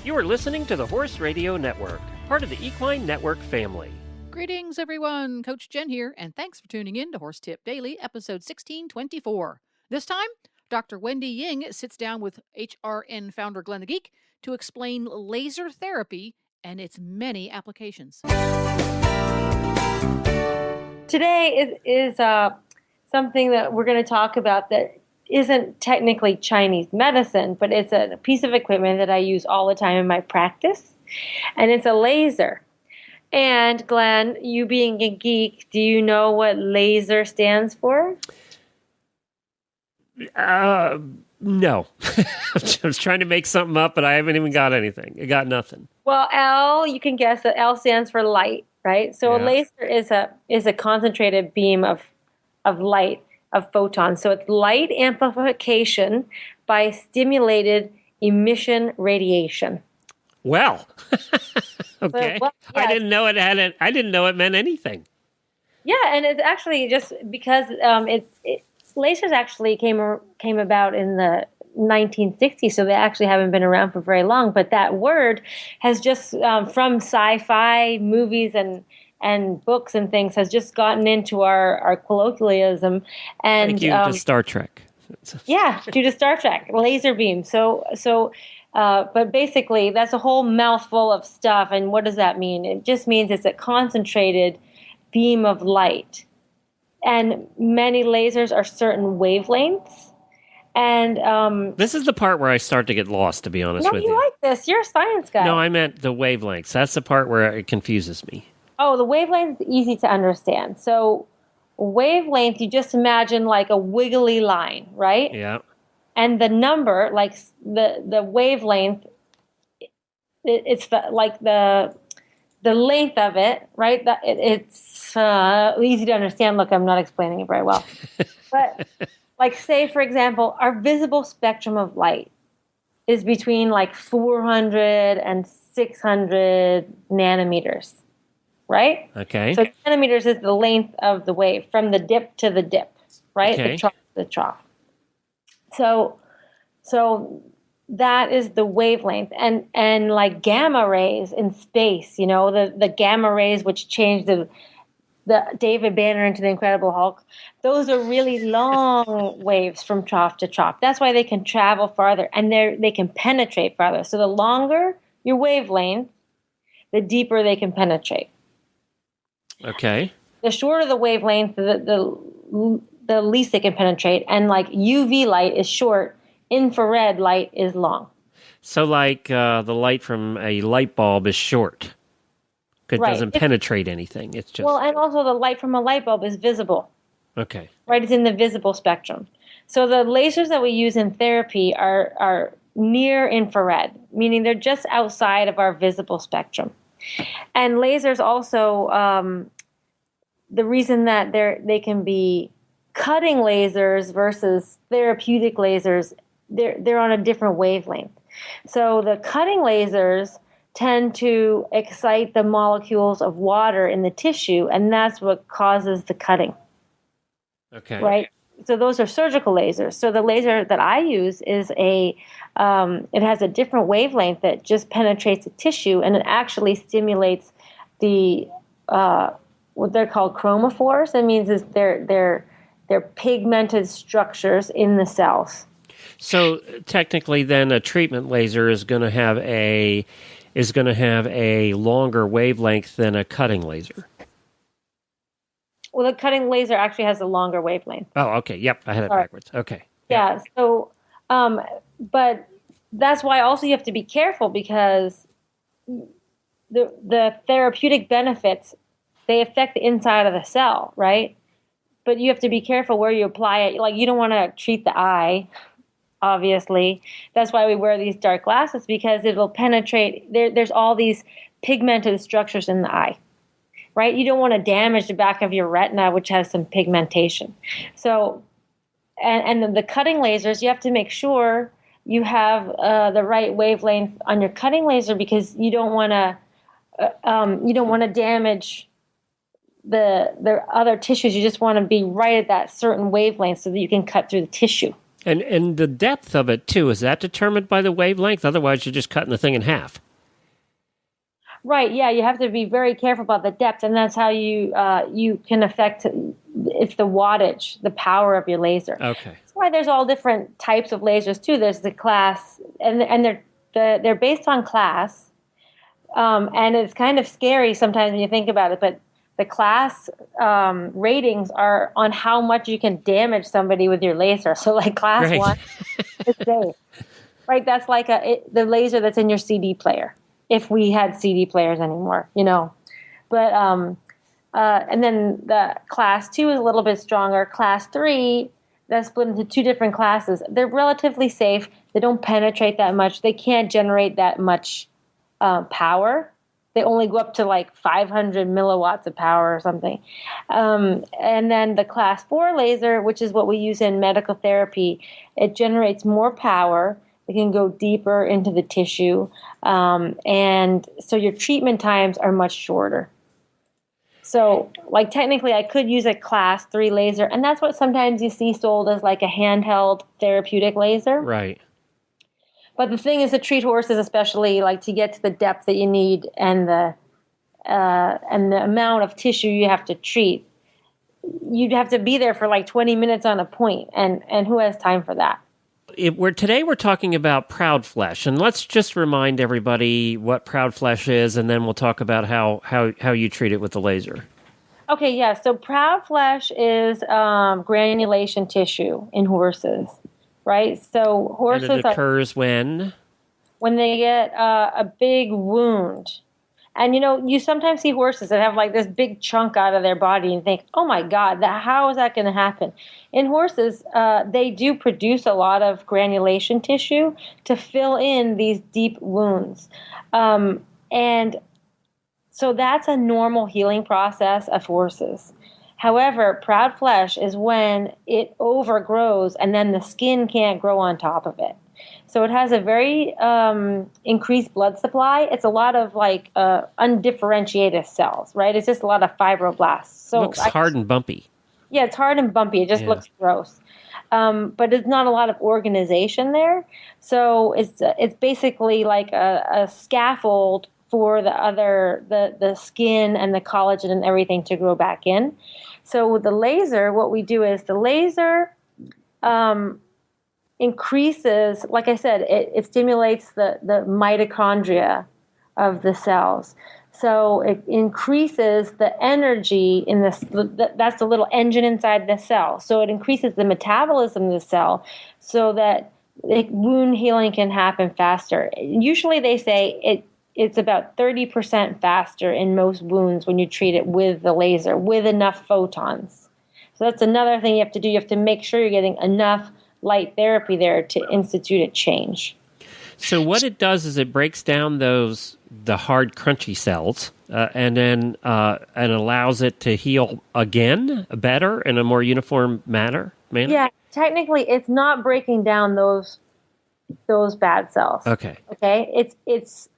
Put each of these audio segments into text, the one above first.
You are listening to the Horse Radio Network, part of the Equine Network family. Greetings, everyone. Coach Jen here, and thanks for tuning in to Horse Tip Daily, episode 1624. This time, Dr. Wendy Ying sits down with HRN founder Glenn the Geek to explain laser therapy and its many applications. Today is something that we're going to talk about that isn't technically Chinese medicine, but it's a piece of equipment that I use all the time in my practice, and it's a laser. And Glenn, you being a geek, do you know what laser stands for? No. I was trying to make something up, but I haven't even got anything. I got nothing. Well, L, you can guess that L stands for light, right? So Yeah. a laser is a concentrated beam of light, of photons. So it's light amplification by stimulated emission radiation. Well, okay. Well, yeah. I didn't know it meant anything. Yeah, and it's actually just because lasers actually came about in the 1960s, so they actually haven't been around for very long. But that word has just from sci-fi movies and books and things has just gotten into our colloquialism. And Thank you to Star Trek. Yeah, due to Star Trek, laser beam. But basically, that's a whole mouthful of stuff. And what does that mean? It just means it's a concentrated beam of light. And many lasers are certain wavelengths. And This is the part where I start to get lost, to be honest with you. No, you like this. You're a science guy. No, I meant the wavelengths. That's the part where it confuses me. Oh, the wavelength is easy to understand. So wavelength, you just imagine like a wiggly line, right? Yeah. And the number, like the wavelength, it's the length of it, right? It's easy to understand. Look, I'm not explaining it very well. But like say, for example, our visible spectrum of light is between like 400 and 600 nanometers, right? Okay. So nanometers is the length of the wave from the dip to the dip, right? Okay. The trough to the trough. So that is the wavelength, and like gamma rays in space, the gamma rays which change the David Banner into the Incredible Hulk. Those are really long waves from trough to trough. That's why they can travel farther and they can penetrate farther. So the longer your wavelength, the deeper they can penetrate. Okay. The shorter the wavelength, the least they can penetrate. And like UV light is short, infrared light is long. So like the light from a light bulb is short. It Right. doesn't penetrate anything. It's just... Well, and also the light from a light bulb is visible. Okay. Right? It's in the visible spectrum. So the lasers that we use in therapy are near infrared, meaning they're just outside of our visible spectrum. And lasers also, the reason that they can be cutting lasers versus therapeutic lasers, they're on a different wavelength. So the cutting lasers tend to excite the molecules of water in the tissue, and that's what causes the cutting. Okay. Right? So those are surgical lasers. So the laser that I use is it has a different wavelength that just penetrates the tissue, and it actually stimulates the what they're called chromophores. That means is they're pigmented structures in the cells. So technically, then a treatment laser is going to have a longer wavelength than a cutting laser. Well, the cutting laser actually has a longer wavelength. Oh, okay. Yep, I had it backwards. Okay. Yeah. So, but that's why also you have to be careful because the therapeutic benefits, they affect the inside of the cell, right? But you have to be careful where you apply it. Like you don't want to treat the eye. Obviously, that's why we wear these dark glasses because it'll penetrate. There's all these pigmented structures in the eye, right? You don't want to damage the back of your retina, which has some pigmentation. So, and the cutting lasers, you have to make sure you have the right wavelength on your cutting laser because you don't want to damage the other tissues. You just want to be right at that certain wavelength so that you can cut through the tissue. And the depth of it, too, is that determined by the wavelength? Otherwise, you're just cutting the thing in half. Right. Yeah, you have to be very careful about the depth, and that's how you can affect. It's the wattage, the power of your laser. Okay. That's why there's all different types of lasers too. There's the class, and they're based on class, and it's kind of scary sometimes when you think about it. But the class ratings are on how much you can damage somebody with your laser. So, like class Right. 1 is safe, right? That's like the laser that's in your CD player. If we had CD players anymore, but and then the class 2 is a little bit stronger. Class 3, that's split into 2 different classes. They're relatively safe. They don't penetrate that much. They can't generate that much power. They only go up to like 500 milliwatts of power or something. And then the class 4 laser, which is what we use in medical therapy, it generates more power. It can go deeper into the tissue. And so your treatment times are much shorter. So, like, technically, I could use a class 3 laser, and that's what sometimes you see sold as like a handheld therapeutic laser. Right. But the thing is to treat horses, especially like to get to the depth that you need and the amount of tissue you have to treat, you'd have to be there for like 20 minutes on a point, and who has time for that? Today we're talking about proud flesh, and let's just remind everybody what proud flesh is, and then we'll talk about how you treat it with the laser. Okay, yeah. So proud flesh is granulation tissue in horses, right? So horses and it occurs when they get a big wound. And, you sometimes see horses that have like this big chunk out of their body and think, oh my God, how is that going to happen? In horses, they do produce a lot of granulation tissue to fill in these deep wounds. And so that's a normal healing process of horses. However, proud flesh is when it overgrows and then the skin can't grow on top of it. So it has a very increased blood supply. It's a lot of like undifferentiated cells, right? It's just a lot of fibroblasts. So it looks hard and bumpy. Yeah, it's hard and bumpy. It just looks gross. But it's not a lot of organization there. So it's basically like a scaffold for the skin and the collagen and everything to grow back in. So with the laser, what we do is the laser increases, like I said, it stimulates the mitochondria of the cells. So it increases the energy in this. That's the little engine inside the cell. So it increases the metabolism of the cell so that wound healing can happen faster. Usually they say it's about 30% faster in most wounds when you treat it with the laser, with enough photons. So that's another thing you have to do. You have to make sure you're getting enough light therapy there to institute a change. So what it does is it breaks down the hard, crunchy cells, and then and allows it to heal again better in a more uniform manner. Yeah, technically, it's not breaking down those bad cells. Okay. It's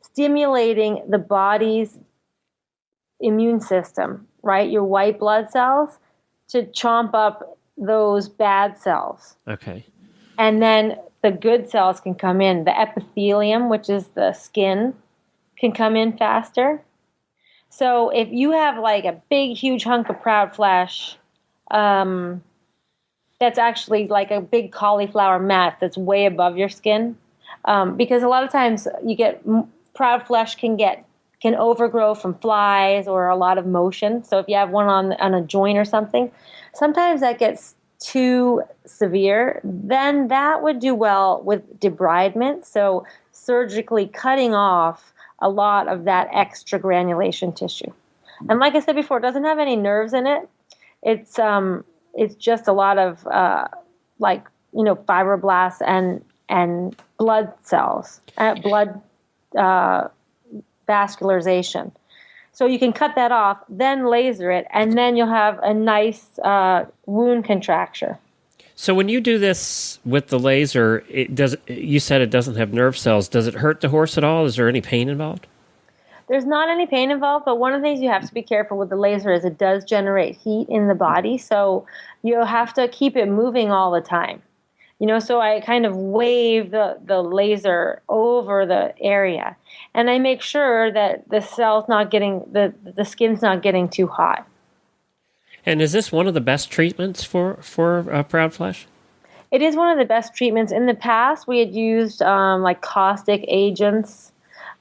stimulating the body's immune system, right? Your white blood cells to chomp up those bad cells. Okay. And then the good cells can come in. The epithelium, which is the skin, can come in faster. So if you have like a big, huge hunk of proud flesh, that's actually like a big cauliflower mass that's way above your skin. Because a lot of times you get proud flesh can overgrow from flies or a lot of motion. So if you have one on a joint or something, sometimes that gets too severe, then that would do well with debridement. So surgically cutting off a lot of that extra granulation tissue. And like I said before, it doesn't have any nerves in it. It's just a lot of fibroblasts and blood cells, blood vascularization. So you can cut that off, then laser it, and then you'll have a nice wound contracture. So when you do this with the laser, you said it doesn't have nerve cells. Does it hurt the horse at all? Is there any pain involved? There's not any pain involved, but one of the things you have to be careful with the laser is it does generate heat in the body, so you have to keep it moving all the time. So I kind of wave the laser over the area, and I make sure that the cell's not getting, the skin's not getting too hot. And is this one of the best treatments for proud flesh? It is one of the best treatments. In the past, we had used like caustic agents,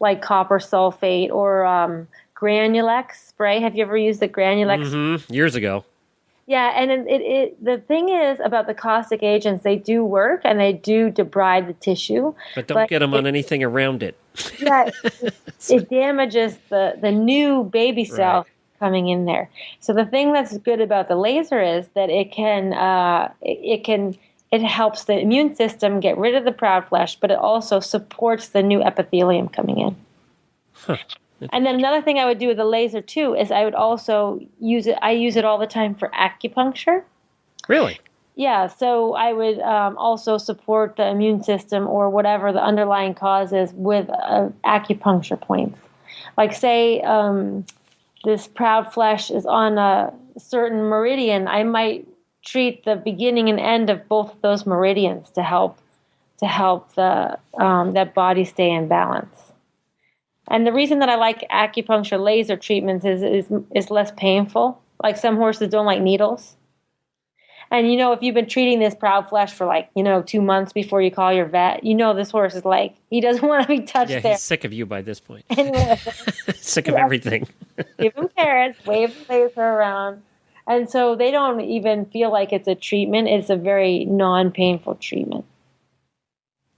like copper sulfate or Granulex spray. Have you ever used the Granulex? Mm-hmm. Years ago. Yeah, and the thing is about the caustic agents, they do work and they do debride the tissue. But don't get them on anything around it. Yeah, it damages the new baby cell coming in there. So the thing that's good about the laser is that it helps the immune system get rid of the proud flesh, but it also supports the new epithelium coming in. Huh. And then another thing I would do with the laser too is I would also use it. I use it all the time for acupuncture. Really? Yeah. So I would also support the immune system or whatever the underlying cause is with acupuncture points. Like say this proud flesh is on a certain meridian, I might treat the beginning and end of both of those meridians to help the that body stay in balance. And the reason that I like acupuncture laser treatments is less painful. Like some horses don't like needles. And if you've been treating this proud flesh for 2 months before you call your vet, this horse is like, he doesn't want to be touched there. Yeah, he's sick of you by this point. Anyway, sick of everything. Give him carrots, wave the laser around. And so they don't even feel like it's a treatment. It's a very non-painful treatment.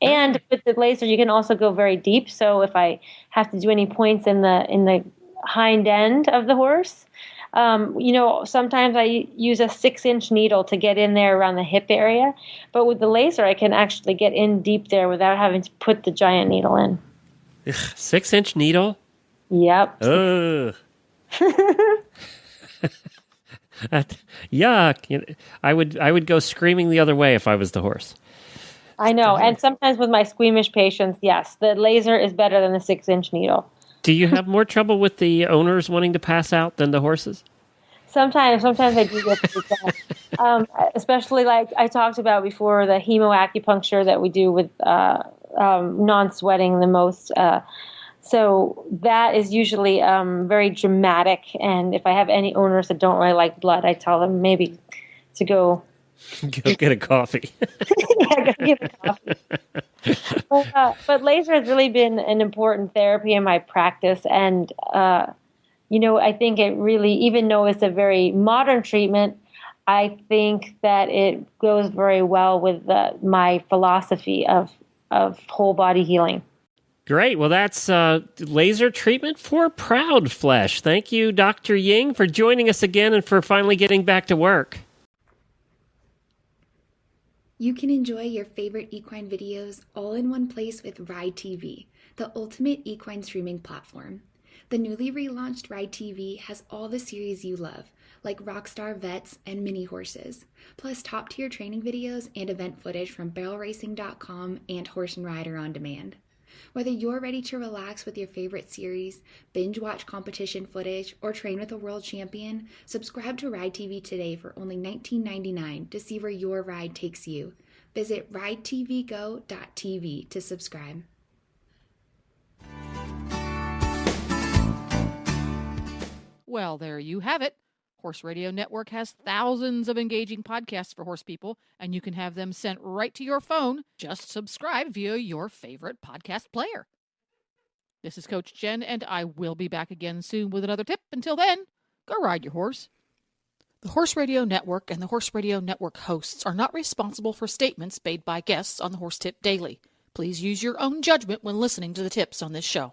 And with the laser, you can also go very deep. So if I have to do any points in the hind end of the horse, sometimes I use a 6-inch needle to get in there around the hip area. But with the laser, I can actually get in deep there without having to put the giant needle in. 6-inch needle? Yep. Ugh. Yuck. I would go screaming the other way if I was the horse. I know. And sometimes with my squeamish patients, yes, the laser is better than the 6-inch needle. Do you have more trouble with the owners wanting to pass out than the horses? Sometimes I do get that. Especially like I talked about before, the hemoacupuncture that we do with non-sweating the most. So that is usually very dramatic. And if I have any owners that don't really like blood, I tell them maybe to go get a coffee. Yeah, go get a coffee. But laser has really been an important therapy in my practice. And, I think it really, even though it's a very modern treatment, I think that it goes very well with my philosophy of whole body healing. Great. Well, that's laser treatment for proud flesh. Thank you, Dr. Ying, for joining us again and for finally getting back to work. You can enjoy your favorite equine videos all in one place with Ride TV, the ultimate equine streaming platform. The newly relaunched Ride TV has all the series you love, like Rockstar Vets and Mini Horses, plus top-tier training videos and event footage from barrelracing.com and Horse and Rider on Demand. Whether you're ready to relax with your favorite series, binge watch competition footage, or train with a world champion, subscribe to Ride TV today for only $19.99 to see where your ride takes you. Visit ridetvgo.tv to subscribe. Well, there you have it. Horse Radio Network has thousands of engaging podcasts for horse people, and you can have them sent right to your phone. Just subscribe via your favorite podcast player. This is Coach Jen, and I will be back again soon with another tip. Until then, go ride your horse. The Horse Radio Network and the Horse Radio Network hosts are not responsible for statements made by guests on the Horse Tip Daily. Please use your own judgment when listening to the tips on this show.